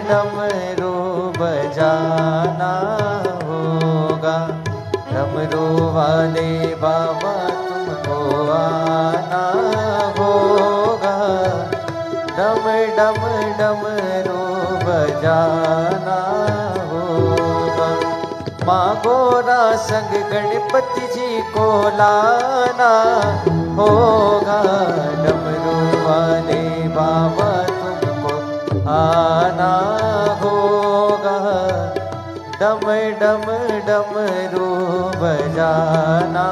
डमरू बजाना होगा। डमरू वाले बाबा तुमको आना होगा। डम डम डमरू बजाना होगा। माँ गोरा संग गणपति जी को लाना होगा। डमरू वाले बाबा तुमको आना होगा। डम डम डमरू बजाना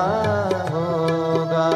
होगा।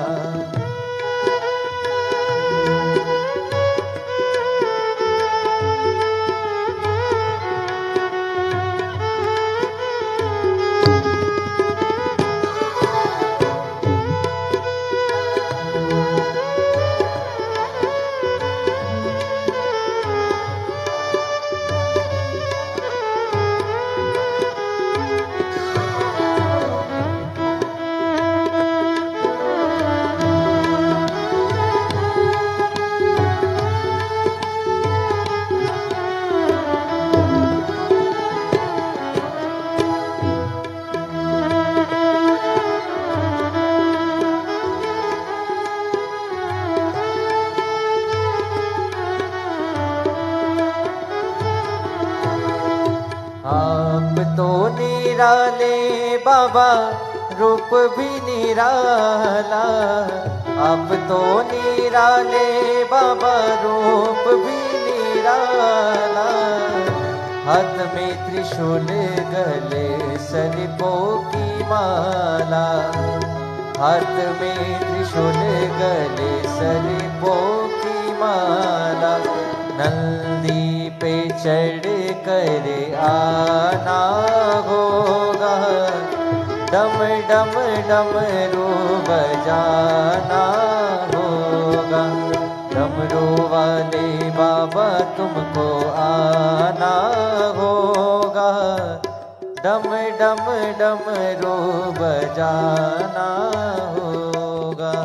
आप तो निराले बाबा रूप भी निराला। आप तो निराले बाबा रूप भी निराला। हाथ में त्रिशूल गले सर्पों की माला। हाथ में त्रिशूल गले सर्पों की माला। नंदी पे चढ़ कर आना होगा। डम डम डमरू बजाना होगा। डमरू वाले बाबा तुमको आना होगा। डम डम डमरू बजाना होगा।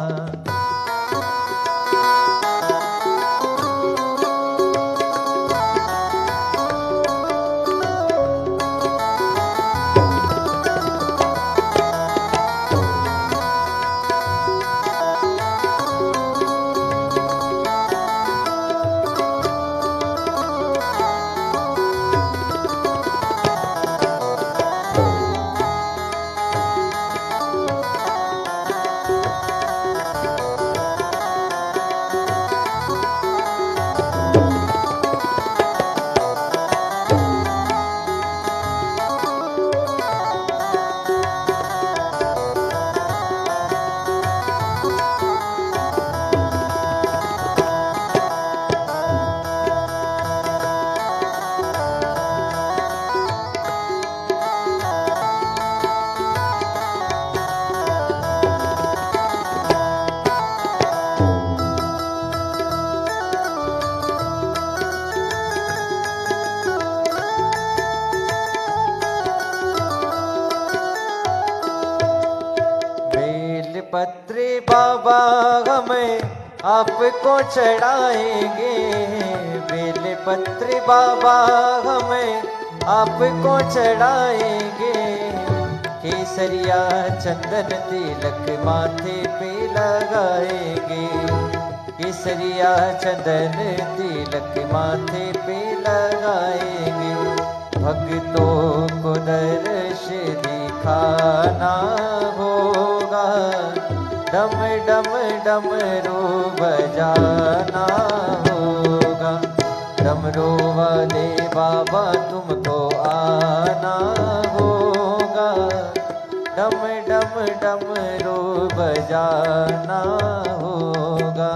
पत्र बाबा हमें आपको चढ़ाएंगे। बेल पत्र बाबा हमें आपको चढ़ाएंगे। केसरिया चंदन तिलक माथे पे लगाएंगे। केसरिया चंदन तिलक माथे पे लगाएंगे। भक्तों को दर्श दिखाना होगा। डम डम डमरू बजाना होगा। डमरू वाले बाबा तुमको आना होगा। डम डम डमरू बजाना होगा।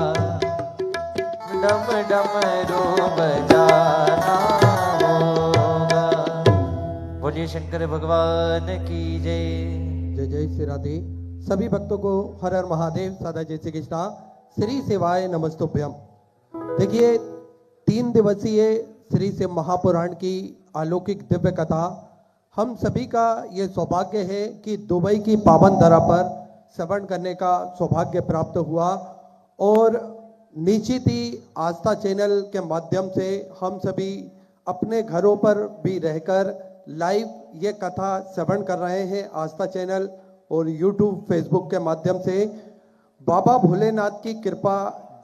डम डमरू बजाना होगा। बोलिए शंकर भगवान की जय। जय जय श्री राधे। सभी भक्तों को हर हर महादेव, सदा जय श्री कृष्णा, श्री सेवाय नमस्तुभ्यम। देखिए 3 दिवसीय श्री शिव महापुराण की अलौकिक दिव्य कथा हम सभी का ये सौभाग्य है कि दुबई की पावन धरा पर श्रवण करने का सौभाग्य प्राप्त हुआ। और निश्चित ही आस्था चैनल के माध्यम से हम सभी अपने घरों पर भी रहकर लाइव ये कथा श्रवण कर रहे हैं आस्था चैनल और यूट्यूब फेसबुक के माध्यम से। बाबा भोलेनाथ की कृपा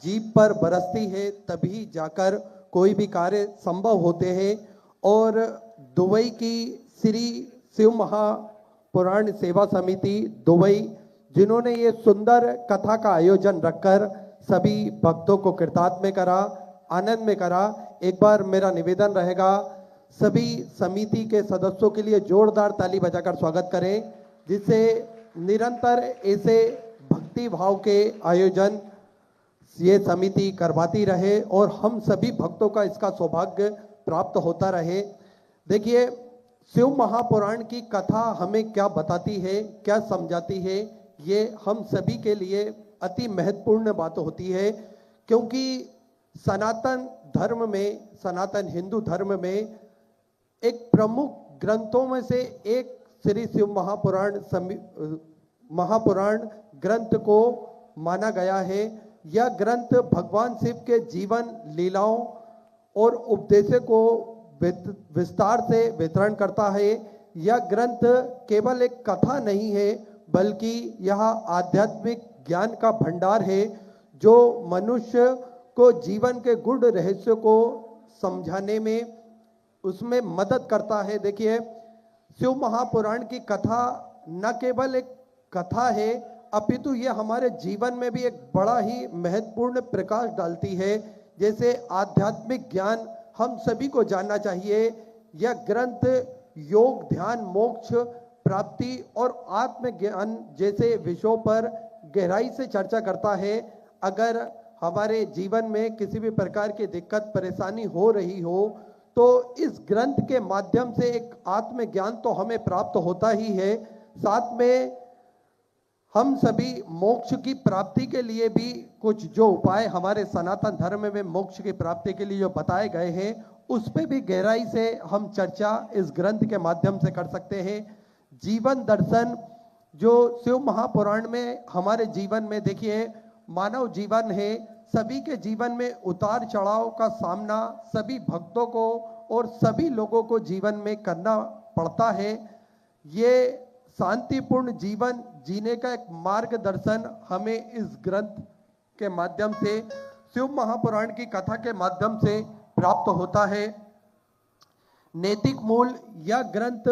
जीव पर बरसती है तभी जाकर कोई भी कार्य संभव होते हैं। और दुबई की श्री शिव महापुराण सेवा समिति दुबई, जिन्होंने ये सुंदर कथा का आयोजन रखकर सभी भक्तों को कृतार्थ में करा, आनंद में करा। एक बार मेरा निवेदन रहेगा सभी समिति के सदस्यों के लिए जोरदार ताली बजाकर स्वागत करें, जिससे निरंतर ऐसे भक्ति भाव के आयोजन ये समिति करवाती रहे और हम सभी भक्तों का इसका सौभाग्य प्राप्त होता रहे। देखिए, शिव महापुराण की कथा हमें क्या बताती है, क्या समझाती है, ये हम सभी के लिए अति महत्वपूर्ण बात होती है। क्योंकि सनातन धर्म में, सनातन हिंदू धर्म में एक प्रमुख ग्रंथों में से एक श्री शिव महापुराण ग्रंथ को माना गया है। यह ग्रंथ भगवान शिव के जीवन, लीलाओं और उपदेशों को विस्तार से वितरण करता है। यह ग्रंथ केवल एक कथा नहीं है, बल्कि यह आध्यात्मिक ज्ञान का भंडार है जो मनुष्य को जीवन के गूढ़ रहस्य को समझाने में उसमें मदद करता है। देखिए, शिव महापुराण की कथा न केवल एक कथा है, अपितु यह हमारे जीवन में भी एक बड़ा ही महत्वपूर्ण प्रकाश डालती है। जैसे आध्यात्मिक ज्ञान हम सभी को जानना चाहिए। यह ग्रंथ योग, ध्यान, मोक्ष प्राप्ति और आत्मज्ञान जैसे विषयों पर गहराई से चर्चा करता है। अगर हमारे जीवन में किसी भी प्रकार की दिक्कत परेशानी हो रही हो तो इस ग्रंथ के माध्यम से एक आत्मज्ञान तो हमें प्राप्त होता ही है, साथ में हम सभी मोक्ष की प्राप्ति के लिए भी कुछ जो उपाय हमारे सनातन धर्म में मोक्ष की प्राप्ति के लिए जो बताए गए हैं उस पे भी गहराई से हम चर्चा इस ग्रंथ के माध्यम से कर सकते हैं। जीवन दर्शन जो शिव महापुराण में हमारे जीवन में, देखिए, मानव जीवन है, सभी के जीवन में उतार चढ़ाव का सामना सभी भक्तों को और सभी लोगों को जीवन में करना पड़ता है। ये शांतिपूर्ण जीवन जीने का एक मार्गदर्शन हमें इस ग्रंथ के माध्यम से, शिव महापुराण की कथा के माध्यम से प्राप्त होता है। नैतिक मूल, यह ग्रंथ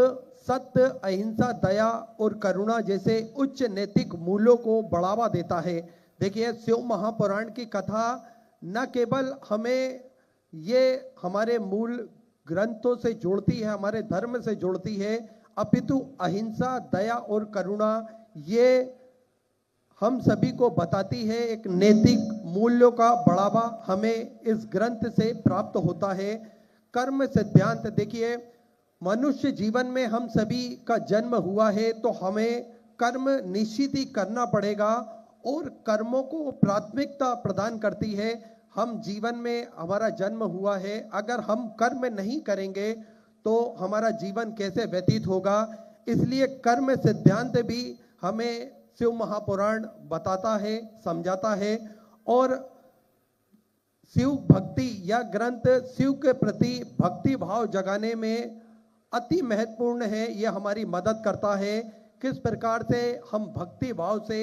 सत्य, अहिंसा, दया और करुणा जैसे उच्च नैतिक मूल्यों को बढ़ावा देता है। देखिए, शिव महापुराण की कथा न केवल हमें ये हमारे मूल ग्रंथों से जोड़ती है, हमारे धर्म से जोड़ती है, अपितु अहिंसा, दया और करुणा ये हम सभी को बताती है। एक नैतिक मूल्यों का बढ़ावा हमें इस ग्रंथ से प्राप्त होता है। कर्म सिद्धांत, देखिए, मनुष्य जीवन में हम सभी का जन्म हुआ है तो हमें कर्म निश्चित ही करना पड़ेगा और कर्मों को प्राथमिकता प्रदान करती है। हम जीवन में, हमारा जन्म हुआ है, अगर हम कर्म नहीं करेंगे तो हमारा जीवन कैसे व्यतीत होगा। इसलिए कर्म सिद्धांत भी हमें शिव महापुराण बताता है, समझाता है। और शिव भक्ति, यह ग्रंथ शिव के प्रति भक्ति भाव जगाने में अति महत्वपूर्ण है। यह हमारी मदद करता है किस प्रकार से हम भक्ति भाव से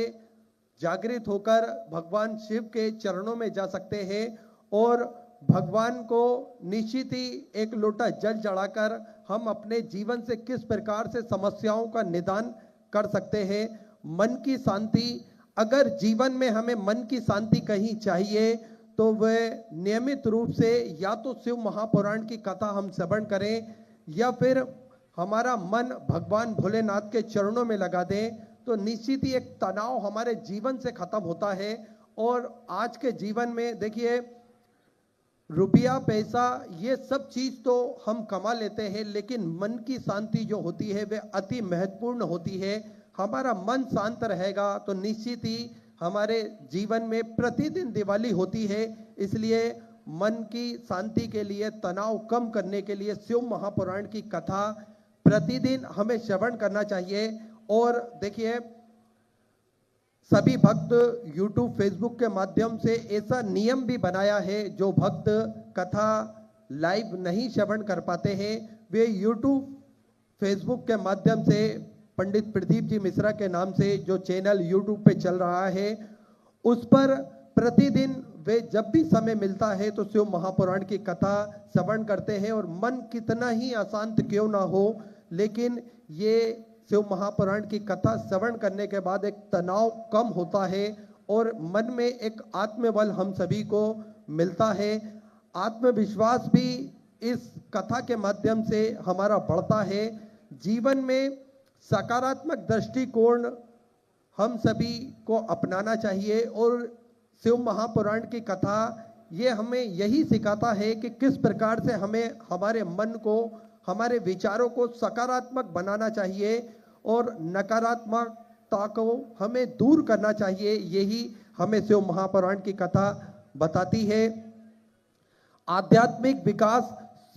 जागृत होकर भगवान शिव के चरणों में जा सकते हैं और भगवान को निश्चित ही एक लोटा जल चढ़ाकर हम अपने जीवन से किस प्रकार से समस्याओं का निदान कर सकते हैं। मन की शांति, अगर जीवन में हमें मन की शांति कहीं चाहिए तो वह नियमित रूप से या तो शिव महापुराण की कथा हम श्रवण करें या फिर हमारा मन भगवान भोलेनाथ के चरणों में लगा दें, तो निश्चित ही एक तनाव हमारे जीवन से खत्म होता है। और आज के जीवन में देखिए, रुपया, पैसा, ये सब चीज तो हम कमा लेते हैं, लेकिन मन की शांति जो होती है वह अति महत्वपूर्ण होती है। हमारा मन शांत रहेगा तो निश्चित ही हमारे जीवन में प्रतिदिन दिवाली होती है। इसलिए मन की शांति के लिए, तनाव कम करने के लिए शिव महापुराण की कथा प्रतिदिन हमें श्रवण करना चाहिए। और देखिए, सभी भक्त YouTube, फेसबुक के माध्यम से ऐसा नियम भी बनाया है, जो भक्त कथा लाइव नहीं श्रवण कर पाते हैं, वे यूट्यूब फेसबुक के माध्यम से पंडित प्रदीप जी मिश्रा के नाम से जो चैनल यूट्यूब पे चल रहा है, उस पर प्रतिदिन वे जब भी समय मिलता है तो शिव महापुराण की कथा श्रवण करते हैं। और मन कितना ही अशांत क्यों ना हो, लेकिन ये शिव महापुराण की कथा श्रवण करने के बाद एक तनाव कम होता है और मन में एक आत्मबल हम सभी को मिलता है। आत्मविश्वास भी इस कथा के माध्यम से हमारा बढ़ता है। जीवन में सकारात्मक दृष्टिकोण हम सभी को अपनाना चाहिए और शिव महापुराण की कथा ये हमें यही सिखाता है कि किस प्रकार से हमें हमारे मन को, हमारे विचारों को सकारात्मक बनाना चाहिए और नकारात्मकता को हमें दूर करना चाहिए। यही हमें शिव महापुराण की कथा बताती है। आध्यात्मिक विकास,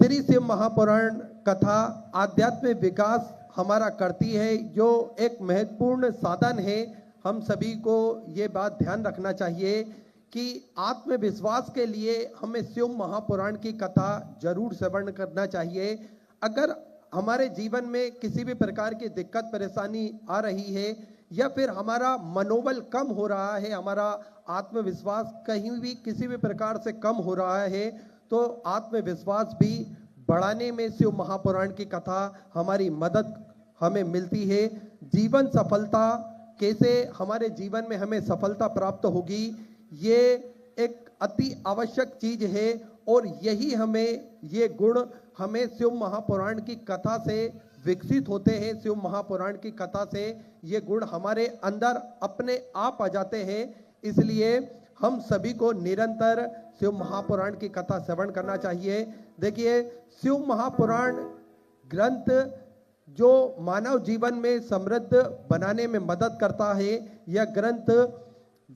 श्री शिव महापुराण कथा आध्यात्मिक विकास हमारा करती है, जो एक महत्वपूर्ण साधन है। हम सभी को ये बात ध्यान रखना चाहिए कि आत्मविश्वास के लिए हमें शिव महापुराण की कथा जरूर श्रवण करना चाहिए। अगर हमारे जीवन में किसी भी प्रकार की दिक्कत परेशानी आ रही है या फिर हमारा मनोबल कम हो रहा है, हमारा आत्मविश्वास कहीं भी किसी भी प्रकार से कम हो रहा है, तो आत्मविश्वास भी बढ़ाने में शिव महापुराण की कथा हमारी मदद हमें मिलती है। जीवन सफलता, कैसे हमारे जीवन में हमें सफलता प्राप्त होगी, ये एक अति आवश्यक चीज है और यही हमें, ये गुण हमें शिव महापुराण की कथा से विकसित होते हैं। शिव महापुराण की कथा से ये गुण हमारे अंदर अपने आप आ जाते हैं। इसलिए हम सभी को निरंतर शिव महापुराण की कथा श्रवण करना चाहिए। देखिए, शिव महापुराण ग्रंथ जो मानव जीवन में समृद्ध बनाने में मदद करता है, यह ग्रंथ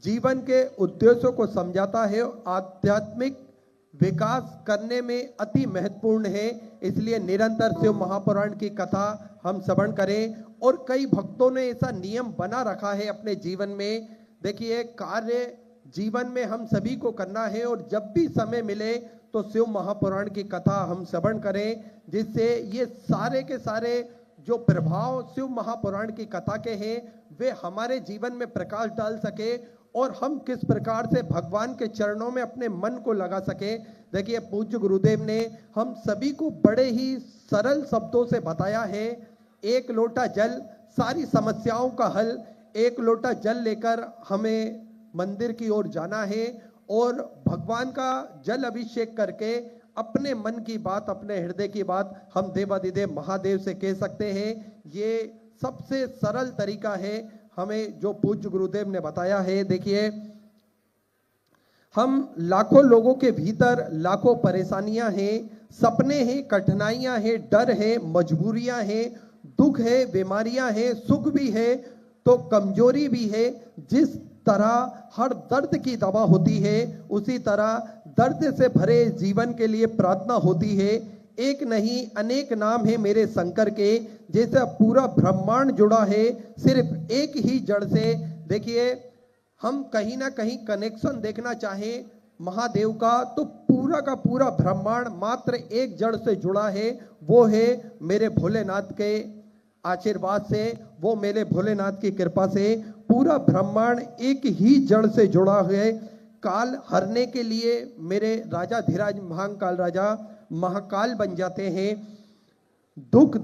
जीवन के उद्देश्यों को समझाता है, आध्यात्मिक विकास करने में अति महत्वपूर्ण है। इसलिए निरंतर शिव महापुराण की कथा हम श्रवण करें। और कई भक्तों ने ऐसा नियम बना रखा है अपने जीवन में। देखिए, कार्य जीवन में हम सभी को करना है और जब भी समय मिले तो शिव महापुराण की कथा हम श्रवण करें, जिससे ये सारे के सारे जो प्रभाव शिव महापुराण की कथा के हैं वे हमारे जीवन में प्रकाश डाल सके और हम किस प्रकार से भगवान के चरणों में अपने मन को लगा सके। देखिए, पूज्य गुरुदेव ने हम सभी को बड़े ही सरल शब्दों से बताया है, एक लोटा जल सारी समस्याओं का हल। एक लोटा जल लेकर हमें मंदिर की ओर जाना है और भगवान का जल अभिषेक करके अपने मन की बात, अपने हृदय की बात हम देवाधिदेव महादेव से कह सकते हैं। ये सबसे सरल तरीका है हमें जो पूज्य गुरुदेव ने बताया है। देखिए, हम लाखों लोगों के भीतर लाखों परेशानियां हैं, सपने हैं, कठिनाइयां हैं, डर है, मजबूरियां हैं, दुख है, बीमारियां हैं, सुख भी है तो कमजोरी भी है। जिस तरह हर दर्द की दवा होती है, उसी तरह दर्द से भरे जीवन के लिए प्रार्थना होती है। एक नहीं अनेक नाम है मेरे शंकर के, जैसा पूरा ब्रह्मांड जुड़ा है सिर्फ एक ही जड़ से। देखिए, हम कहीं ना कहीं कनेक्शन देखना चाहें महादेव का, तो पूरा का पूरा ब्रह्मांड मात्र एक जड़ से जुड़ा है, वो है मेरे भोलेनाथ के आशीर्वाद से, वो मेरे भोलेनाथ की कृपा से पूरा ब्रह्मांड एक ही जड़ से जुड़ा है। काल हरने के लिए मेरे राजा धीराज महाकाल राजा महाकाल बन जाते हैं। दुख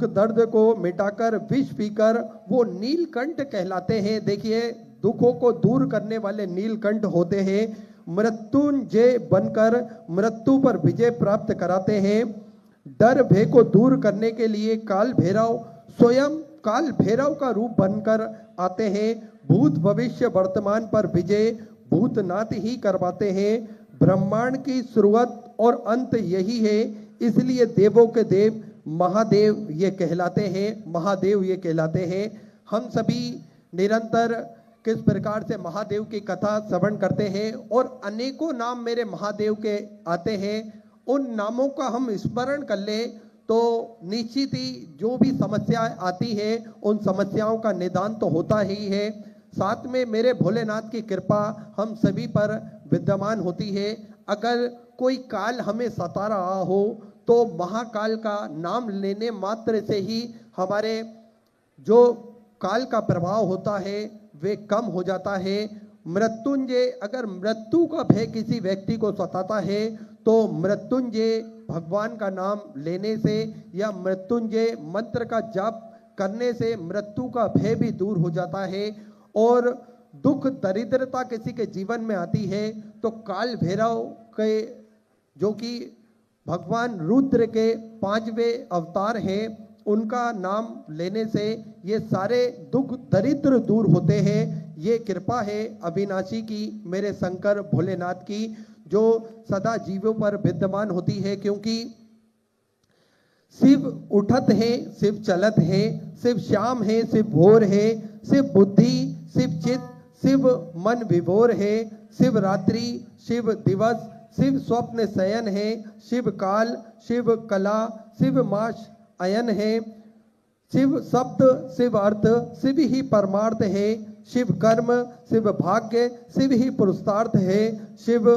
दर्द को मिटाकर विष पीकर वो नीलकंठ कहलाते हैं। देखिए, दुखों को दूर करने वाले नीलकंठ होते हैं। मृत्युंजय बनकर मृत्यु पर विजय प्राप्त कराते हैं। डर भय को दूर करने के लिए काल भैरव स्वयं काल भैरव का रूप बनकर आते हैं। भूत भविष्य वर्तमान पर विजय भूतनाथ ही करवाते हैं। ब्रह्मांड की शुरुआत और अंत यही है, इसलिए देवों के देव महादेव ये कहलाते हैं, महादेव ये कहलाते हैं। हम सभी निरंतर किस प्रकार से महादेव की कथा श्रवण करते हैं और अनेकों नाम मेरे महादेव के आते हैं। उन नामों का हम स्मरण कर ले तो निश्चित ही जो भी समस्या आती है उन समस्याओं का निदान तो होता ही है। साथ में मेरे भोलेनाथ की कृपा हम सभी पर विद्यमान होती है। अगर कोई काल हमें सता रहा हो तो महाकाल का नाम लेने मात्र से ही हमारे जो काल का प्रभाव होता है वे कम हो जाता है। मृत्युंजय, अगर मृत्यु का भय किसी व्यक्ति को सताता है तो मृत्युंजय भगवान का नाम लेने से या मृत्युंजय मंत्र का जाप करने से मृत्यु का भय भी दूर हो जाता है। और दुख दरिद्रता किसी के जीवन में आती है तो काल भैरव के, जो कि भगवान रुद्र के 5वें अवतार हैं, उनका नाम लेने से ये सारे दुख दरिद्र दूर होते हैं। ये कृपा है अविनाशी की, मेरे शंकर भोलेनाथ की, जो सदा जीवों पर विद्यमान होती है। क्योंकि शिव उठत है, शिव चलत है, शिव श्याम है, शिव भोर है, शिव बुद्धि, शिव चित, शिव मन विभोर है, शिव रात्रि, शिव दिवस, शिव स्वप्न शयन है, शिव काल, शिव कला, शिव माश अयन है, शिव शब्द, शिव अर्थ, शिव ही परमार्थ है, शिव कर्म, शिव भाग्य, शिव ही पुरुषार्थ है, शिव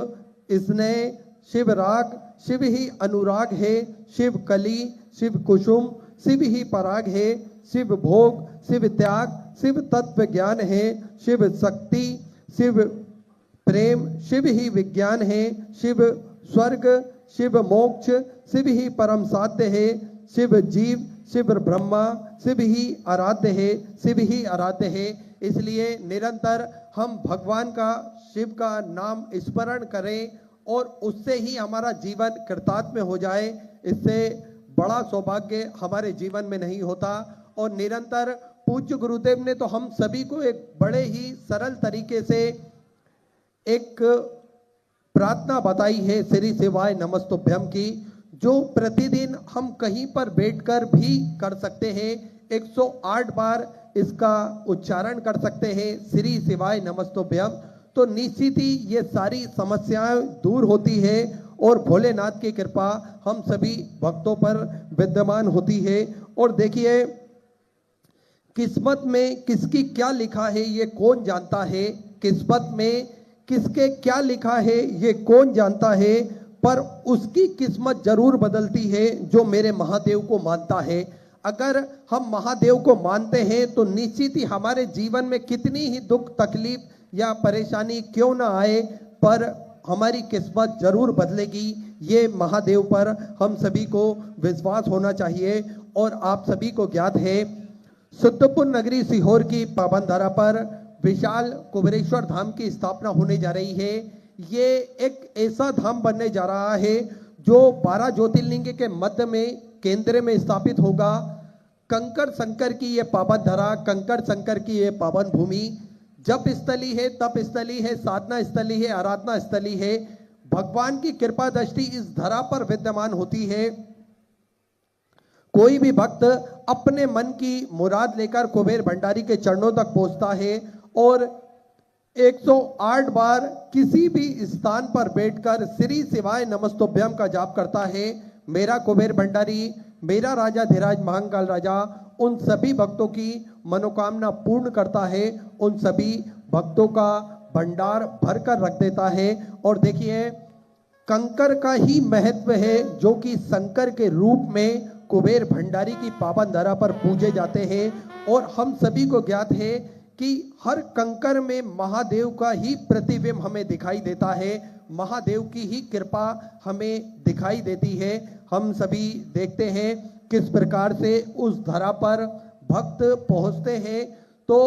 स्नेह, शिव राग, शिव ही अनुराग है, शिव कली, शिव कुसुम, शिव ही पराग है, शिव भोग, शिव त्याग, शिव तत्व ज्ञान है, शिव शक्ति, शिव प्रेम, शिव ही विज्ञान है, शिव स्वर्ग, शिव मोक्ष, शिव ही परम साध्य है, शिव जीव, शिव ब्रह्मा, शिव ही आराध्य है, शिव ही आराध्य है। इसलिए निरंतर हम भगवान का, शिव का नाम स्मरण करें और उससे ही हमारा जीवन कृतार्थ हो जाए। इससे बड़ा सौभाग्य हमारे जीवन में नहीं होता। और निरंतर पूज्य गुरुदेव ने तो हम सभी को एक बड़े ही सरल तरीके से एक प्रार्थना बताई है श्री शिवाय नमस्तुभ्यम की, जो प्रतिदिन हम कहीं पर बैठकर भी कर सकते हैं। 108 बार इसका उच्चारण कर सकते हैं, श्री शिवाय नमस्तुभ्यम। तो निश्चित ही ये सारी समस्याएं दूर होती है और भोलेनाथ की कृपा हम सभी भक्तों पर विद्यमान होती है। और देखिए, किस्मत में किसकी क्या लिखा है ये कौन जानता है, किस्मत में किसके क्या लिखा है ये कौन जानता है, पर उसकी किस्मत जरूर बदलती है जो मेरे महादेव को मानता है। अगर हम महादेव को मानते हैं तो निश्चित ही हमारे जीवन में कितनी ही दुख तकलीफ या परेशानी क्यों ना आए, पर हमारी किस्मत जरूर बदलेगी। ये महादेव पर हम सभी को विश्वास होना चाहिए। और आप सभी को ज्ञात है, सिद्धपुर नगरी सीहोर की पावन धरा पर विशाल कुबेरेश्वर धाम की स्थापना होने जा रही है। ये एक ऐसा धाम बनने जा रहा है जो 12 ज्योतिर्लिंग के मध्य में केंद्र में स्थापित होगा। कंकड़ शंकर की ये पावन धरा, कंकड़ शंकर की ये पावन भूमि जप स्थली है, तप स्थली है, साधना स्थली है, आराधना स्थली है। भगवान की कृपा दृष्टि इस धरा पर विद्यमान होती है। कोई भी भक्त अपने मन की मुराद लेकर कुबेर भंडारी के चरणों तक पहुंचता है और 108 बार किसी भी स्थान पर बैठकर श्री शिवाय नमस्तुभ्यम का जाप करता है। मेरा कुबेर भंडारी, मेरा राजा धीराज महाकाल राजा उन सभी भक्तों की मनोकामना पूर्ण करता है, उन सभी भक्तों का भंडार भरकर रख देता है। और देखिए, कंकर का ही महत्व है जो कि शंकर के रूप में कुबेर भंडारी की पावन धरा पर पूजे जाते हैं। और हम सभी को ज्ञात है कि हर कंकर में महादेव का ही प्रतिबिंब हमें दिखाई देता है, महादेव की ही कृपा हमें दिखाई देती है। हम सभी देखते हैं किस प्रकार से उस धरा पर भक्त पहुंचते हैं, तो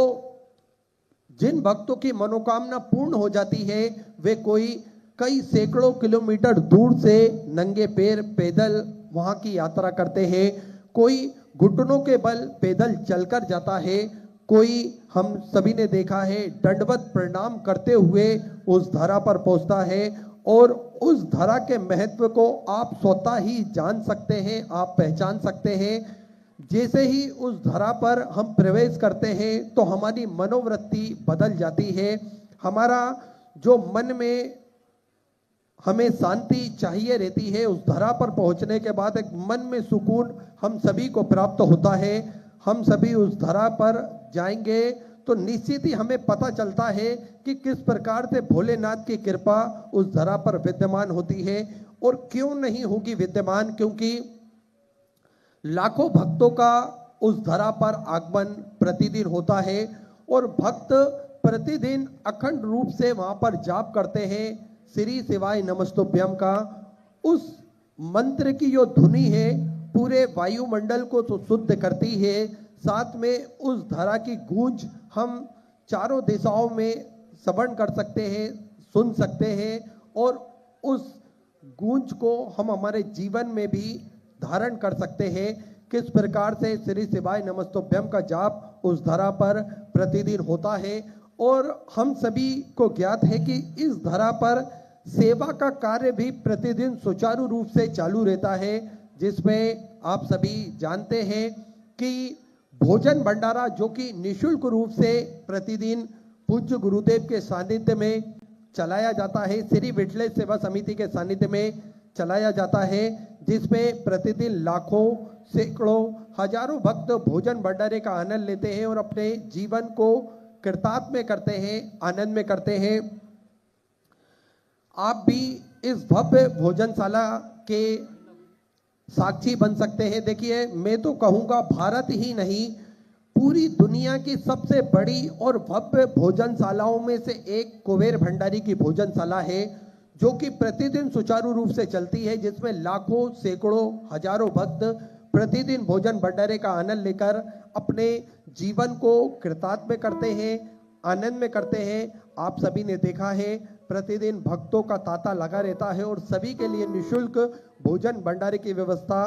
जिन भक्तों की मनोकामना पूर्ण हो जाती है वे कई सैकड़ों किलोमीटर दूर से नंगे पैर पैदल वहां की यात्रा करते हैं। कोई घुटनों के बल पैदल चलकर जाता है, कोई हम सभी ने देखा है दंडवत प्रणाम करते हुए उस धरा पर पहुंचता है। और उस धरा के महत्व को आप स्वतः ही जान सकते हैं, आप पहचान सकते हैं। जैसे ही उस धरा पर हम प्रवेश करते हैं तो हमारी मनोवृत्ति बदल जाती है। हमारा जो मन में हमें शांति चाहिए रहती है, उस धरा पर पहुंचने के बाद एक मन में सुकून हम सभी को प्राप्त होता है। हम सभी उस धरा पर जाएंगे तो निश्चित ही हमें पता चलता है कि किस प्रकार से भोलेनाथ की कृपा उस धरा पर विद्यमान होती है। और क्यों नहीं होगी विद्यमान, क्योंकि लाखों भक्तों का उस धरा पर आगमन प्रतिदिन होता है और भक्त प्रतिदिन अखंड रूप से वहां पर जाप करते हैं श्री शिवाय नमस्तुभ्यम का। उस मंत्र की जो धुनी है पूरे वायुमंडल को तो शुद्ध करती है, साथ में उस धरा की गूंज हम चारों दिशाओं में श्रवण कर सकते हैं, सुन सकते हैं और उस गूंज को हम हमारे जीवन में भी धारण कर सकते हैं। किस प्रकार से श्री शिवाय नमस्तुभ्यम का जाप उस धरा पर प्रतिदिन होता है। और हम सभी को ज्ञात है कि इस धरा पर सेवा का कार्य भी प्रतिदिन सुचारू रूप से चालू रहता है, जिसमें आप सभी जानते हैं कि भोजन भंडारा जो कि निःशुल्क रूप से प्रतिदिन पूज्य गुरुदेव के सानिध्य में चलाया जाता है, श्री विठलेश सेवा समिति के सानिध्य में चलाया जाता है, जिसमें प्रतिदिन लाखों सैकड़ों हजारों भक्त भोजन भंडारे का आनंद लेते हैं और अपने जीवन को कृतार्थ करते हैं, आनंद में करते हैं। आप भी इस भव्य भोजनशाला के साक्षी बन सकते हैं। देखिए, मैं तो कहूंगा भारत ही नहीं पूरी दुनिया की सबसे बड़ी और भव्य भोजनशालाओं में से एक कुबेर भंडारी की भोजनशाला है, जो कि प्रतिदिन सुचारू रूप से चलती है, जिसमें लाखों सैकड़ों हजारों भक्त प्रतिदिन भोजन भंडारे का आनंद लेकर अपने जीवन को कृतार्थ करते हैं, आनंद में करते हैं। आप सभी ने देखा है प्रतिदिन भक्तों का तांता लगा रहता है और सभी के लिए निःशुल्क भोजन भंडारे की व्यवस्था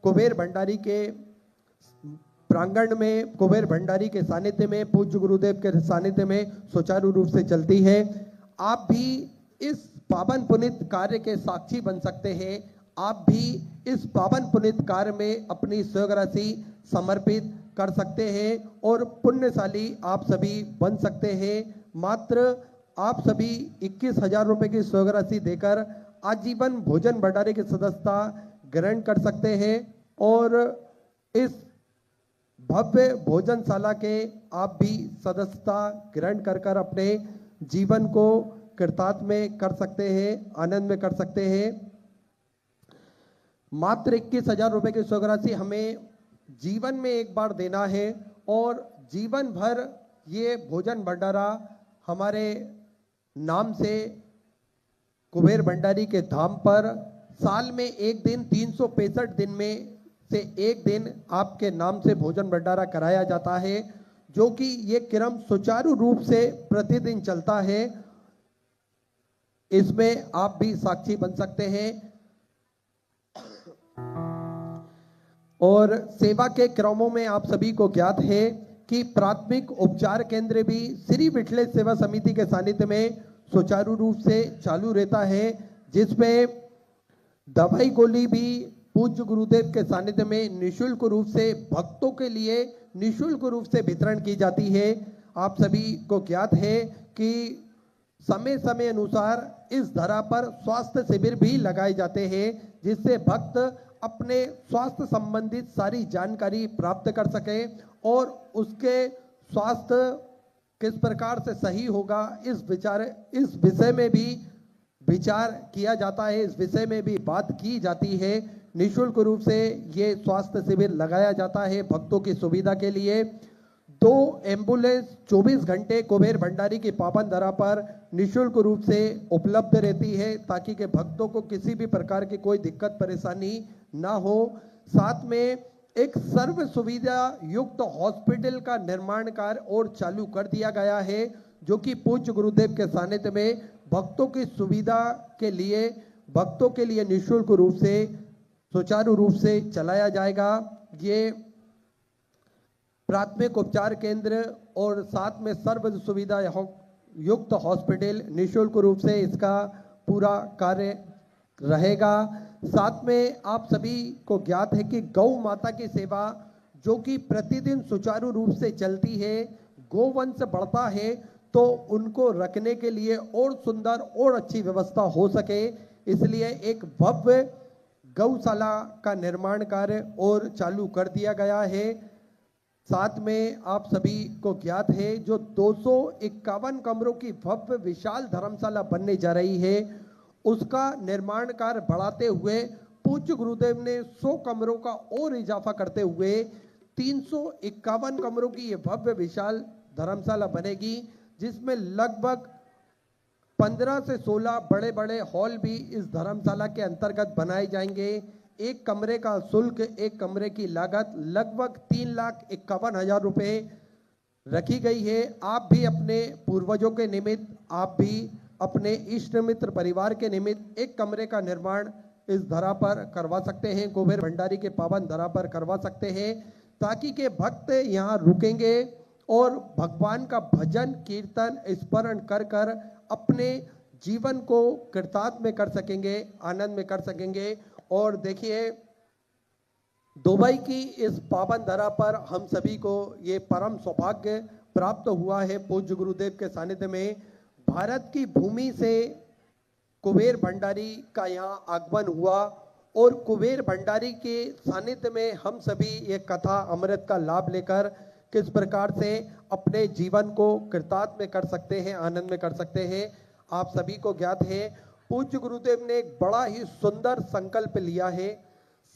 कुबेर भंडारी के प्रांगण में, कुबेर भंडारी के सानिध्य में, पूज्य गुरुदेव के सानिध्य में सुचारू रूप से चलती है। आप भी इस पावन पुनीत कार्य के साक्षी बन सकते हैं। आप भी इस पावन पुनीत कार्य में अपनी सहयोग राशि समर्पित कर सकते हैं और पुण्यशाली आप सभी बन सकते हैं। मात्र आप सभी 21,000 रुपए की सहयोग राशि देकर आजीवन भोजन भंडारे की सदस्यता ग्रहण कर सकते हैं और इस भव्य भोजनशाला के आप भी सदस्यता ग्रहण कर अपने जीवन को कृतार्थ में कर सकते हैं, आनंद में कर सकते हैं। मात्र 21,000 रुपए की सहयोग राशि हमें जीवन में एक बार देना है और जीवन भर ये भोजन भंडारा हमारे नाम से कुबेर भंडारी के धाम पर साल में एक दिन 365 दिन में से एक दिन आपके नाम से भोजन भंडारा कराया जाता है, जो कि ये क्रम सुचारू रूप से प्रतिदिन चलता है। इसमें आप भी साक्षी बन सकते हैं। और सेवा के क्रमों में आप सभी को ज्ञात है कि प्राथमिक उपचार केंद्र भी श्री विठलेश सेवा समिति के सानिध्य में सुचारू रूप से चालू रहता है, जिसमें दवाई गोली भी पूज्य गुरुदेव के सानिध्य में निःशुल्क रूप से भक्तों के लिए निःशुल्क रूप से वितरण की जाती है। आप सभी को ज्ञात है कि समय समय अनुसार इस धरा पर स्वास्थ्य शिविर भी लगाए जाते हैं, जिससे भक्त अपने स्वास्थ्य संबंधित सारी जानकारी प्राप्त कर सके और उसके स्वास्थ्य किस प्रकार से सही होगा इस विषय में भी विचार किया जाता है, इस विषय में भी बात की जाती है। निःशुल्क रूप से ये स्वास्थ्य शिविर लगाया जाता है भक्तों की सुविधा के लिए। 2 एम्बुलेंस 24 घंटे कुबेर भंडारी की पावन धरा पर निःशुल्क रूप से उपलब्ध रहती है, ताकि के भक्तों को किसी भी प्रकार की कोई दिक्कत परेशानी ना हो। साथ में एक सर्व सुविधा युक्त हॉस्पिटल का निर्माण कार्य और चालू कर दिया गया है, जो कि पूज्य गुरुदेव के सानिध्य में भक्तों की सुविधा के लिए निःशुल्क रूप से सुचारू रूप से चलाया जाएगा। ये प्राथमिक उपचार केंद्र और साथ में सर्व सुविधा युक्त हॉस्पिटल निःशुल्क रूप से इसका पूरा कार्य रहेगा। साथ में आप सभी को ज्ञात है कि गौ माता की सेवा जो कि प्रतिदिन सुचारू रूप से चलती है, गोवंश बढ़ता है तो उनको रखने के लिए और सुंदर और अच्छी व्यवस्था हो सके, इसलिए एक भव्य गौशाला का निर्माण कार्य और चालू कर दिया गया है। साथ में आप सभी को ज्ञात है जो 251 कमरों की भव्य विशाल धर्मशाला बनने जा रही है, उसका निर्माण कार्य बढ़ाते हुए पूज्य गुरुदेव ने 100 कमरों का और इजाफा करते हुए 351 कमरों की ये भव्य विशाल धर्मशाला बनेगी, जिसमें लगभग 15 से 16 बड़े बड़े हॉल भी इस धर्मशाला के अंतर्गत बनाए जाएंगे। एक कमरे का शुल्क, एक कमरे की लागत लगभग 3,51,000 रुपए रखी गई है। आप भी अपने पूर्वजों के निमित्त, आप भी अपने इष्ट मित्र परिवार के निमित्त एक कमरे का निर्माण इस धरा पर करवा सकते हैं, कुबेर भंडारी के पावन धरा पर करवा सकते हैं, ताकि के भक्त यहाँ रुकेंगे और भगवान का भजन कीर्तन स्मरण कर कर अपने जीवन को कृतार्थ में कर सकेंगे, आनंद में कर सकेंगे। और देखिए, दुबई की इस पावन धरा पर हम सभी को ये परम सौभाग्य प्राप्त हुआ है पूज्य गुरुदेव के सानिध्य में। भारत की भूमि से कुबेर भंडारी का यहाँ आगमन हुआ और कुबेर भंडारी के सानिध्य में हम सभी ये कथा अमृत का लाभ लेकर किस प्रकार से अपने जीवन को कृतार्थ में कर सकते हैं, आनंद में कर सकते हैं। आप सभी को ज्ञात है पूज्य गुरुदेव ने एक बड़ा ही सुंदर संकल्प लिया है।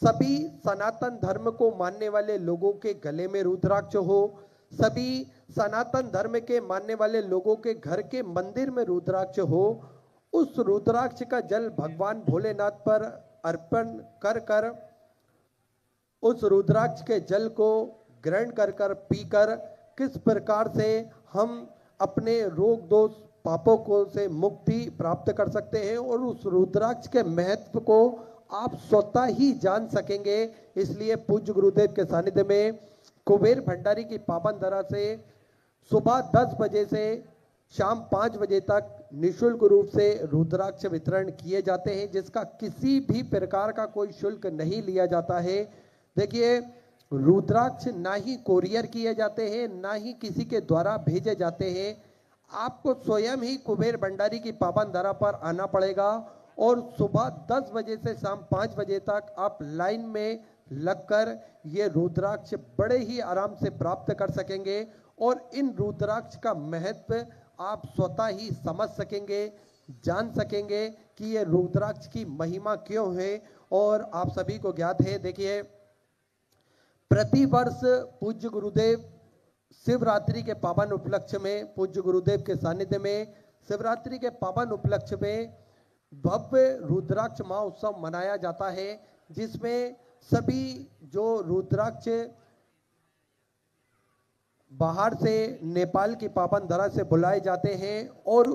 सभी सनातन धर्म को मानने वाले लोगों के गले में रुद्राक्ष हो, सभी सनातन धर्म के मानने वाले लोगों के घर के मंदिर में रुद्राक्ष हो, उस रुद्राक्ष का जल भगवान भोलेनाथ पर अर्पण कर कर उस रुद्राक्ष के जल को ग्रहण कर कर पीकर किस प्रकार से हम अपने रोग दोष पापों को से मुक्ति प्राप्त कर सकते हैं और उस रुद्राक्ष के महत्व को आप स्वतः ही जान सकेंगे। इसलिए पूज्य गुरुदेव के सानिध्य में कुबेर भंडारी की पावन धरा से सुबह 10 बजे से शाम 5 बजे तक निःशुल्क रूप से रुद्राक्ष वितरण किए जाते हैं, जिसका किसी भी प्रकार का कोई शुल्क नहीं लिया जाता है। देखिए, रुद्राक्ष ना ही कोरियर किए जाते हैं, ना ही किसी के द्वारा भेजे जाते हैं। आपको स्वयं ही कुबेर भंडारी की पावन धरा पर आना पड़ेगा और सुबह 10 बजे से शाम 5 बजे तक आप लाइन में लगकर ये रुद्राक्ष बड़े ही आराम से प्राप्त कर सकेंगे और इन रुद्राक्ष का महत्व आप स्वतः ही समझ सकेंगे, जान सकेंगे कि ये रुद्राक्ष की महिमा क्यों है। और आप सभी को ज्ञात है, देखिए, प्रति वर्ष पूज्य गुरुदेव शिवरात्रि के पावन उपलक्ष्य में, पूज्य गुरुदेव के सानिध्य में शिवरात्रि के पावन उपलक्ष्य में भव्य रुद्राक्ष महोत्सव मनाया जाता है, जिसमें सभी जो रुद्राक्ष बाहर से नेपाल की पावन धरा से बुलाए जाते हैं और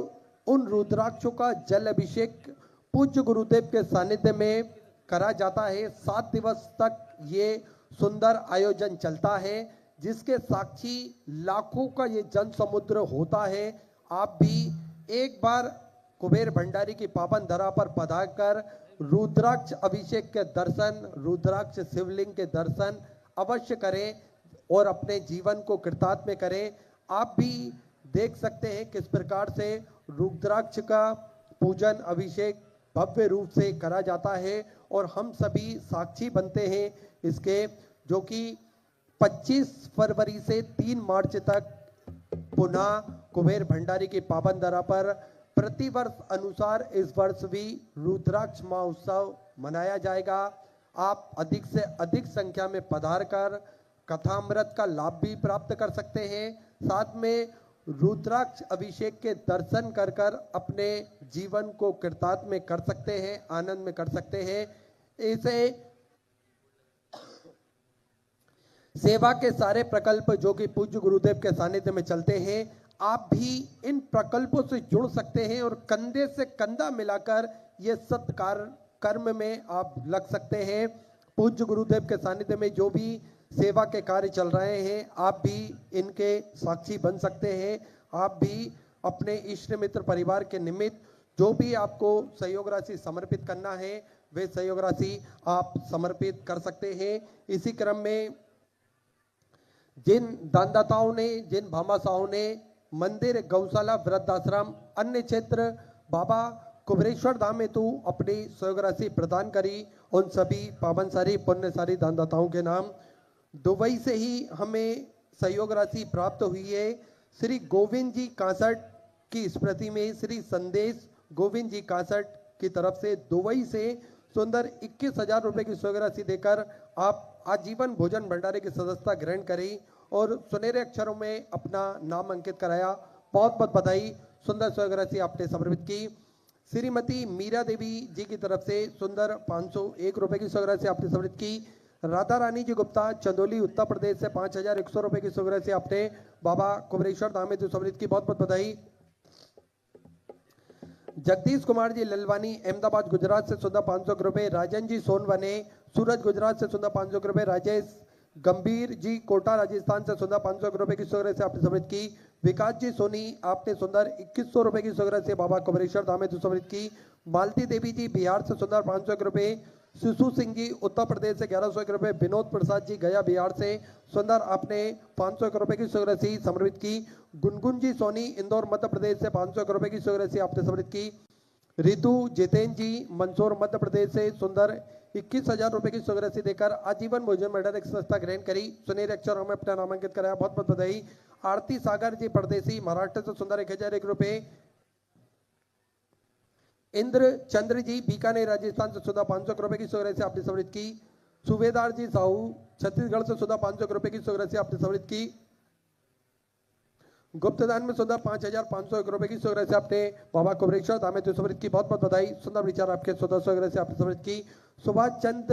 उन रुद्राक्षों का जल अभिषेक पूज्य गुरुदेव के सानिध्य में करा जाता है। 7 दिवस तक ये सुंदर आयोजन चलता है, जिसके साक्षी लाखों का ये जन समुद्र होता है। आप भी एक बार कुबेर भंडारी की पावन धरा पर पधार कर रुद्राक्ष अभिषेक के दर्शन, रुद्राक्ष शिवलिंग के दर्शन अवश्य करें और अपने जीवन को कृतार्थ में करें। आप भी देख सकते हैं किस प्रकार से रुद्राक्ष का पूजन अभिषेक भव्य रूप से करा जाता है और हम सभी साक्षी बनते हैं इसके, जो कि 25 फरवरी से 3 मार्च तक पुनः कुबेर भंडारी की पावन धरा पर प्रतिवर्ष अनुसार इस वर्ष भी रुद्राक्ष महोत्सव मनाया जाएगा। आप अधिक से अधिक संख्या में पधार कर कथामृत का लाभ भी प्राप्त कर सकते हैं, साथ में रुद्राक्ष अभिषेक के दर्शन कर कर अपने जीवन को कृतार्थ में कर सकते हैं, आनंद में कर सकते हैं। ऐसे सेवा के सारे प्रकल्प जो कि पूज्य गुरुदेव के सानिध्य में चलते हैं, आप भी इन प्रकल्पों से जुड़ सकते हैं और कंधे से कंधा मिलाकर ये सत्कार कर्म में आप लग सकते हैं। पूज्य गुरुदेव के सानिध्य में जो भी सेवा के कार्य चल रहे हैं, आप भी इनके साक्षी बन सकते हैं। आप भी अपने इष्ट मित्र परिवार के निमित्त जो भी आपको सहयोग राशि समर्पित करना है, वे सहयोग राशि आप समर्पित कर सकते हैं। इसी क्रम में जिन दानदाताओं ने, जिन भामाशाहों ने मंदिर, गौशाला, वृद्धाश्रम, अन्य क्षेत्र बाबा कुबेरेश्वर धाम हेतु अपनी सहयोग राशि प्रदान करी, उन सभी पावनसारी पुण्यसारी दानदाताओं के नाम दुबई से ही हमें सहयोग राशि प्राप्त हुई है श्री गोविंद जी कासट की स्मृति में श्री संदेश गोविंद जी कासट की तरफ से दुबई से सुंदर 21,000 रुपए की सहयोग राशि देकर आप आजीवन भोजन भंडारे की सदस्यता ग्रहण करी और सुनहरे अक्षरों में अपना नाम अंकित कराया। बहुत बहुत बधाई। सुंदर सहयोग राशि आपने समर्पित की। श्रीमती मीरा देवी जी की तरफ से सुंदर 501 रुपए की सहयोग राशि आपने समर्पित की। राधा रानी जी गुप्ता चंदौली उत्तर प्रदेश से 5,100 रुपए की सहयोग राशि आपने बाबा कुबरेश्वर धाम में समर्पित की। बहुत बहुत बधाई। जगदीश कुमार जी ललवानी अहमदाबाद गुजरात से सुंदर 500 रुपए। राजन जी सोनवने सूरत गुजरात से सुंदर 500 रुपए। राजेश गंभीर जी कोटा राजस्थान से सुंदर 500 रुपए की सहयोग राशि आपने समर्पित की। विकास जी सोनी आपने सुंदर 2100 रुपए की सहयोग राशि बाबा कुबरेश्वर धाम में समर्पित की। मालती देवी जी बिहार से सुंदर 500 रुपए। शिशु सिंह जी उत्तर प्रदेश से 1100 रुपए। विनोद प्रसाद जी गया बिहार से सुंदर आपने 500 रुपए की सहयोग राशि समर्पित की। गुनगुन जी सोनी इंदौर मध्य प्रदेश से 500 रुपए की सहयोग राशि आपने समर्पित की। रितु जितेंद्र जी मंदसौर मध्य प्रदेश से सुंदर 21,000 रुपए की सहयोग राशि देकर आजीवन भोजन भंडार की संस्था ग्रहण करी। सुनहरे अक्षरों में अपना नामांकित कराया। बहुत बहुत बधाई। आरती सागर जी परदेसी महाराष्ट्र से सुंदर 1,001 रुपए। इंद्र चंद्र जी बीकानेर राजस्थान से सुधा 500 रुपए की सहयोग राशि आपने समर्पित की। सूबेदार जी साहू छत्तीसगढ़ से सुधा 500 रुपए की सहयोग राशि आपने समर्पित की। गुप्तदान में सुंदर 5,501 रुपए की सहयोग राशि आपने बाबा कुबरेश्वर धाम में समर्पित की। बहुत बहुत बधाई। सुंदर विचार आपके सुंदर सहयोग राशि आपने समर्पित की। सुभाष चंद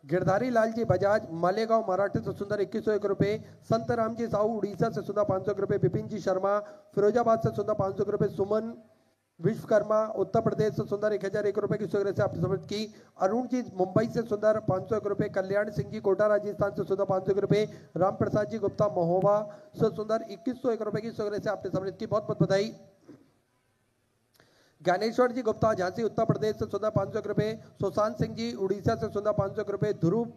गिरधारी लाल जी बजाज मालेगांव महाराष्ट्र से सुंदर 2101 रुपए। संत राम जी साहू उड़ीसा से सुंदर 500 रुपए। विपिन जी शर्मा फिरोजाबाद से सुंदर 500 रुपए। सुमन विश्वकर्मा उत्तर प्रदेश से सुंदर 1,001 रुपए की सहयोग राशि आपने समर्पित की। अरुण जी मुंबई से सुंदर 501 रुपए। कल्याण सिंह जी कोटा राजस्थान से सुंदर 500 रुपए। राम प्रसाद जी गुप्ता महोबा से सुंदर 2101 रुपए की सहयोग राशि आपने समर्पित की। बहुत बहुत बधाई। ज्ञानेश्वर जी गुप्ता झांसी उत्तर प्रदेश से सुंदर 500 रुपए। सुशांत सिंह जी उड़ीसा से सुंदर 500 रुपए। ध्रुव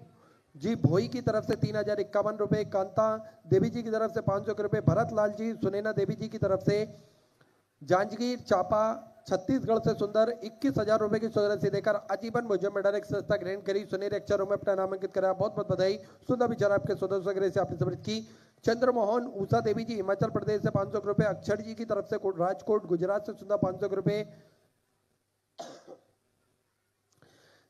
जी भोई की तरफ से 3,051 रुपए। कांता देवी जी की तरफ से 500 रुपए। भरत लाल जी सुनैना देवी जी की तरफ से जांजगीर चांपा छत्तीसगढ़ से सुंदर 21,000 रुपए की सहयोग राशि देकर आजीवन भोजन भंडार की संस्था ग्रहण करी। सुनहरे अक्षरों में अपना नामांकित कराया। बहुत बहुत बधाई। सुंदर विचार आपके सुंदर सहयोग राशि आपने समर्पित की। चंद्रमोहन उषा देवी जी हिमाचल प्रदेश से 500 रुपए। अक्षर जी की तरफ से राजकोट गुजरात से सुंदर 500 रुपए।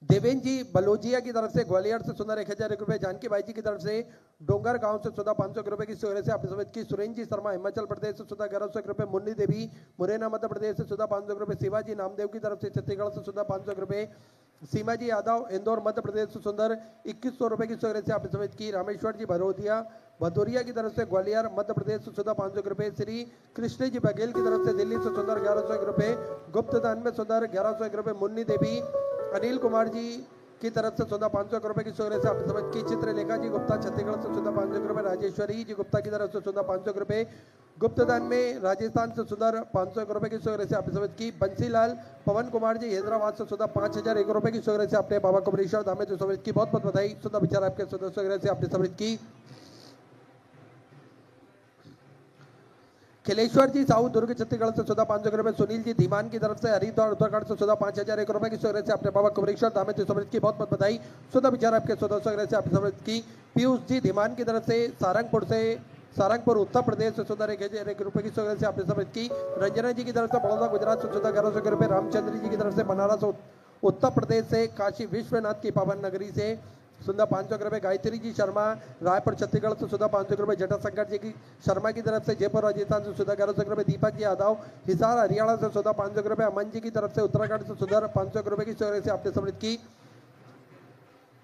देवेंद्र जी बलोजिया की तरफ से ग्वालियर से सुंदर 1,001 रुपए। जानकी भाई जी की तरफ से डोंगर गांव से सुंदर 500 रुपए की सहयोग राशि आपने समर्पित की। सुरेंद्र जी शर्मा हिमाचल प्रदेश से सुंदर 1,100 रुपए। मुन्नी देवी मुरैना मध्य प्रदेश से सुंदर 500 रुपए। शिवाजी नामदेव की तरफ से छत्तीसगढ़ से सुंदर 500 रुपए। सीमा जी यादव इंदौर मध्य प्रदेश से सुंदर 2,100 रुपए की सहयोग राशि आपने समर्पित की। रामेश्वर जी भदौरिया की तरफ से ग्वालियर मध्य प्रदेश से सुंदर 500 रुपए। श्री कृष्ण जी बघेल की तरफ से दिल्ली से सुंदर 1,101 रुपए। गुप्तदान में सुंदर 1,101 रुपए। मुन्नी देवी अनिल कुमार जी की तरफ से सुंदर 500 रुपए की सहयोग राशि आपने समर्पित की। चित्रलेखा जी गुप्ता छत्तीसगढ़ से सुंदर 500 रुपए। राजेश्वरी जी गुप्ता की तरफ से सुंदर 500 रुपए। गुप्तदान में राजस्थान से सुंदर 500 रुपए की सहयोग राशि आपने समर्पित की। बंसीलाल पवन कुमार जी हैदराबाद से सुंदर 5,001 रुपए की सहयोग राशि आपने बाबा कुबरेश्वर धाम में समर्पित की। बहुत बहुत बधाई। सुंदर विचार आपके सुंदर सहयोग राशि आपने समर्पित की। खिलेश्वर जी साहू दुर्ग छत्तीसगढ़ से सुधा 500 रुपए। सुनील जी धीमान की तरफ से हरिद्वार उत्तराखंड से सुधा 5,001 रुपए की सहयोग राशि आपने बाबा कुबरेश्वर धाम में समर्पित की। बहुत बहुत बधाई। सुधा विचार आपके सुधा सहयोग राशि आपने समर्पित की। पीयूष जी धीमान की तरफ से सारंगपुर उत्तर प्रदेश से सुधा 1,001 रुपए की सहयोग राशि आपने समर्पित की। रंजना जी की तरफ से बड़ौदा गुजरात से सुधा 1,100 रुपए। रामचंद्र जी की तरफ से बनारस उत्तर प्रदेश से काशी विश्वनाथ की पावन नगरी से सुंदर 500 रुपए। गायत्री जी शर्मा रायपुर छत्तीसगढ़ से सुधा 500 रुपए। जटाशंकर जी की शर्मा की तरफ से जयपुर राजस्थान से सुधा 1,100 रुपए। दीपक जी यादव हिसार हरियाणा से सुधा 500 रुपए। अमन जी की तरफ से उत्तराखंड से सुधा 500 रुपए की सहयोग राशि आपने समर्पित की।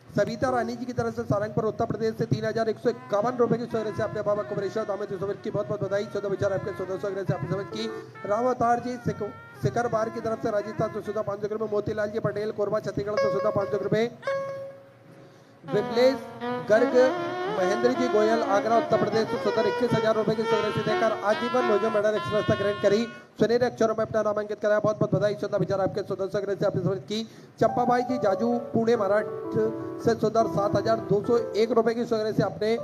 सविता रानी जी की तरफ से सारंगपुर उत्तर प्रदेश से 3,151 रुपए की सहयोग राशि आपने बाबा कुबरेश्वर धाम में समर्पित की। बहुत बहुत बधाई। सुधा विचार आपके सुधा सहयोग राशि आपने समर्पित की। रावतार जी सिकर बार की तरफ से राजस्थान से सुधा 500 रुपए। मोतीलाल जी पटेल कोरबा छत्तीसगढ़ से सुधा 500 रुपए। विमलेश गर्ग महेंद्र जी गोयल आगरा उत्तर प्रदेश से सुंदर 21,000 रुपए की सहयोग राशि देकर आजीवन भोजन भंडार की संस्था ग्रहण करी। सुनहरे अक्षरों में अपना नामांकित कराया। बहुत बहुत बधाई। सुंदर विचार आपके सुंदर सहयोग राशि आपने समर्पित की। चंपाबाई जी जाजू पुणे महाराष्ट्र से सुंदर 7,201 रुपए की सहयोग राशि आपने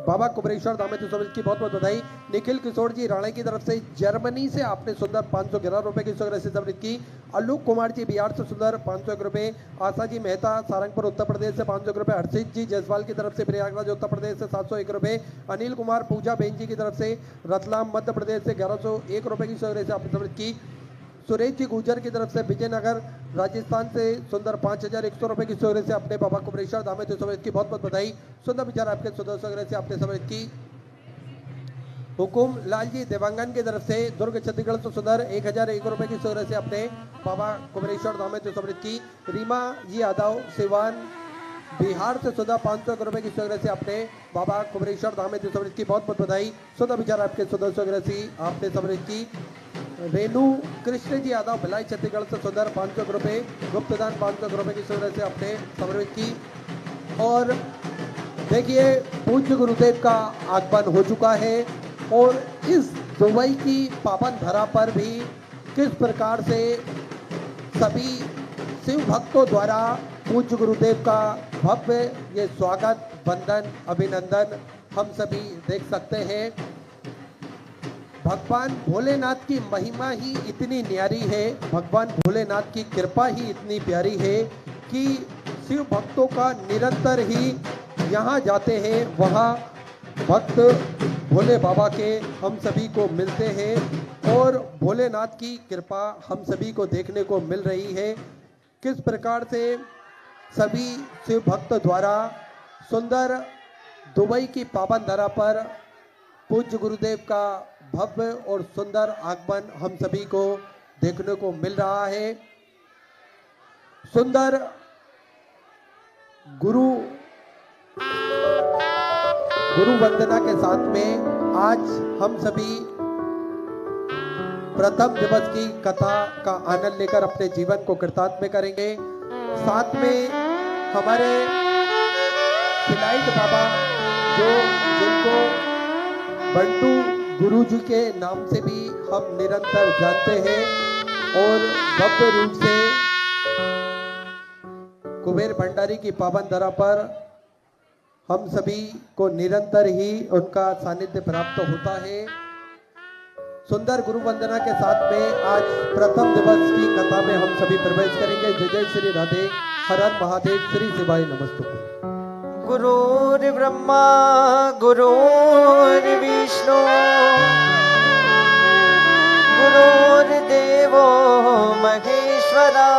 बाबा कुबरेश्वर धाम में तो की बहुत बहुत बधाई। निखिल किशोर जी राणे की तरफ से जर्मनी से आपने सुंदर 511 रुपए की राशि समृद्ध की। आलोक कुमार जी बिहार से सुंदर 501 रुपए। आशा जी मेहता सारंगपुर उत्तर प्रदेश से 501 रुपए। हर्षित जी जयसवाल की तरफ से प्रयागराज उत्तर प्रदेश से 701 रुपए। अनिल कुमार पूजा बेन जी की तरफ से रतलाम मध्य प्रदेश से 1101 रुपए की राशि आपने समृद्ध की। सुरेश जी गुजर की तरफ से विजयनगर राजस्थान से सुंदर 5100 रुपए की सोरे से अपने बाबा कुबरेश्वर धाम में तो समृद्ध की बहुत बहुत बधाई। सुंदर विचार आपके सुंदर सोरे से आपने समृद्ध की। हुकुम लाल जी देवांगन की तरफ से दुर्ग छत्तीसगढ़ से सुंदर 1001 रुपए की सोरे से अपने बाबा कुबरेश्वर धाम में तो समृद्ध की। रीमा जी यादव सिवान बिहार से सुधा 500 रुपए की सोरे से अपने बाबा कुबरेश्वर धाम में तो समृद्ध की बहुत बहुत बधाई। सुंदर विचार आपके सुंदर सोरे से आपने समृद्ध की। रेणु कृष्ण जी यादव भिलाई छत्तीसगढ़ से सुंदर 500 रुपए। गुप्तदान 500 रुपए की सुविधा से अपने समर्पित की। और देखिए पूज्य गुरुदेव का आगमन हो चुका है और इस दुबई की पावन धरा पर भी किस प्रकार से सभी शिव भक्तों द्वारा पूज्य गुरुदेव का भव्य ये स्वागत वंदन अभिनंदन हम सभी देख सकते हैं। भगवान भोलेनाथ की महिमा ही इतनी न्यारी है, भगवान भोलेनाथ की कृपा ही इतनी प्यारी है कि शिव भक्तों का निरंतर ही यहाँ जाते हैं वहाँ भक्त भोले बाबा के हम सभी को मिलते हैं और भोलेनाथ की कृपा हम सभी को देखने को मिल रही है। किस प्रकार से सभी शिव भक्त द्वारा सुंदर दुबई की पावन धरा पर पूज्य गुरुदेव का भव्य और सुंदर आगमन हम सभी को देखने को मिल रहा है। सुंदर गुरु वंदना के साथ में आज हम सभी प्रथम दिवस की कथा का आनंद लेकर अपने जीवन को कृतार्थ में करेंगे। साथ में हमारे खिलाइट बाबा जिनको बंटू गुरु जी के नाम से भी हम निरंतर जानते हैं और भव्य रूप से कुबेर भंडारी की पावन धरा पर हम सभी को निरंतर ही उनका सानिध्य प्राप्त होता है। सुंदर गुरु वंदना के साथ में आज प्रथम दिवस की कथा में हम सभी प्रवेश करेंगे। जय जय श्री राधे, हर हर महादेव, श्री शिवाय नमस्तुभ्यं। गुरुर्ब्रह्मा गुरुर्विष्णु गुरुर्देवो महेश्वरा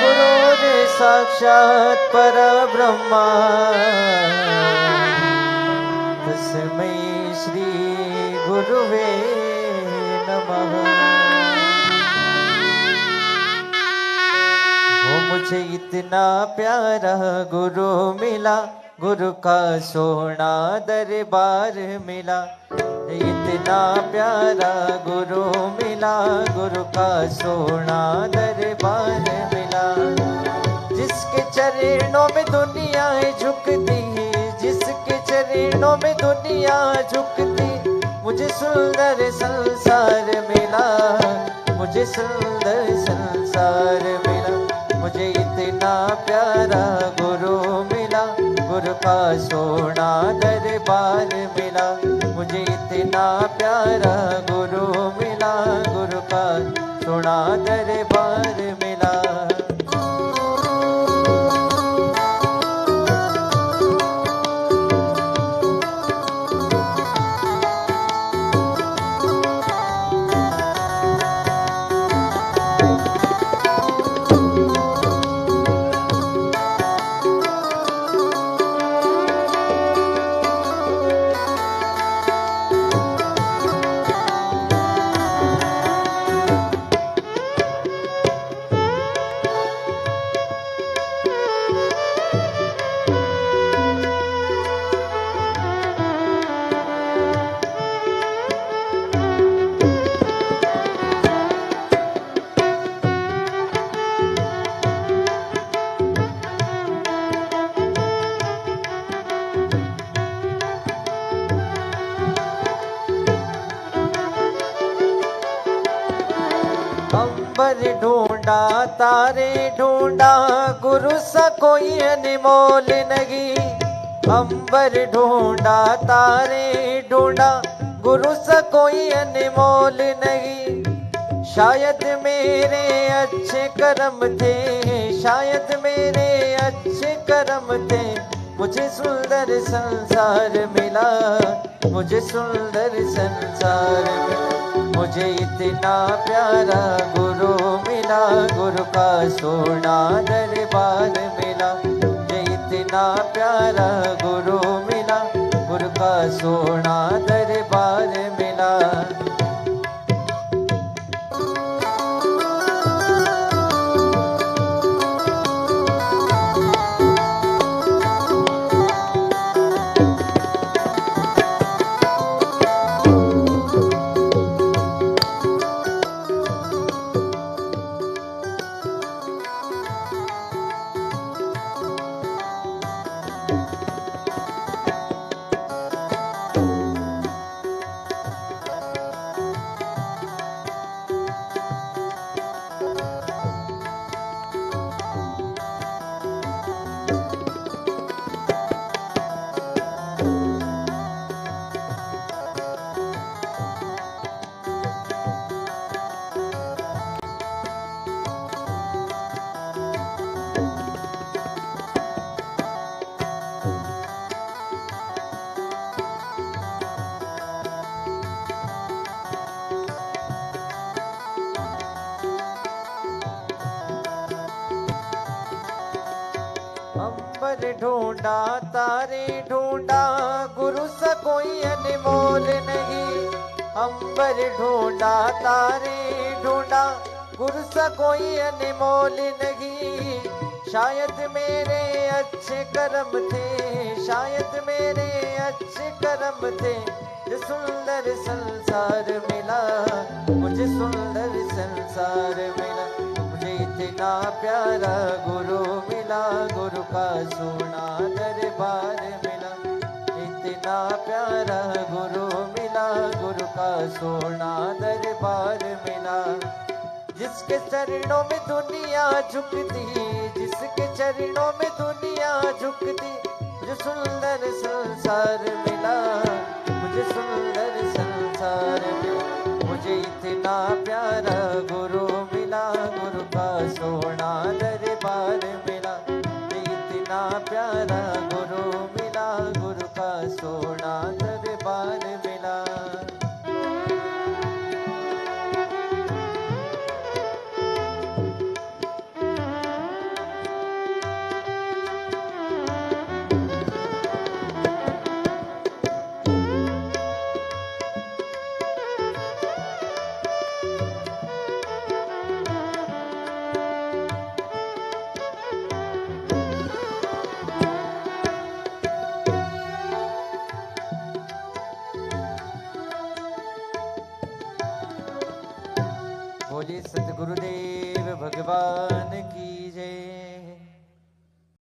गुरुर्साक्षात् परब्रह्मा तस्मै श्री गुरुवे नमः। मुझे इतना प्यारा गुरु मिला, गुरु का सोना दरबार मिला। इतना प्यारा गुरु मिला, गुरु का सोना दरबार मिला। जिसके चरणों में दुनिया झुकती है, जिसके चरणों में दुनिया झुकती, मुझे सुंदर संसार मिला, मुझे सुंदर संसार मिला। मुझे इतना प्यारा गुरु मिला, गुरु का सोना दरबार मिला। मुझे इतना प्यारा गुरु मिला, गुरु का सोना दरबार मिला। अंबर ढूंढा तारे ढूंढा, गुरु सा कोई अनमोल नहीं। अंबर ढूंढा तारे ढूंढा गुरु सा कोई अनमोल नहीं। शायद मेरे अच्छे कर्म थे, शायद मेरे अच्छे कर्म थे, मुझे सुंदर संसार मिला, मुझे सुंदर संसार मिला। मुझे इतना प्यारा गुरु मिला, गुरु का सोना दरबार मिला। मुझे इतना प्यारा गुरु मिला, गुरु का सोना दरबार मिला। अंबर ढूंढा तारे ढूंढा गुरु सा कोई अनमोल नहीं। अंबर ढूंढा तारे ढूंढा गुरु सा कोई अनमोल नहीं। शायद मेरे अच्छे कर्म थे, शायद मेरे अच्छे कर्म थे, जो सुंदर संसार मिला, मुझे सुंदर संसार मिला। मुझे इतना प्यारा गुरु मिला, गुरु का सोना दरबार मिला। इतना प्यारा गुरु मिला, गुरु का सोना दरबार मिला। जिसके चरणों में दुनिया झुकती, जिसके चरणों में दुनिया झुकती, मुझे सुंदर संसार मिला, मुझे सुंदर संसार मिला। मुझे इतना प्यारा गुरु मिला, गुरु का सोना दरबार मिला। इतना प्यारा गुरु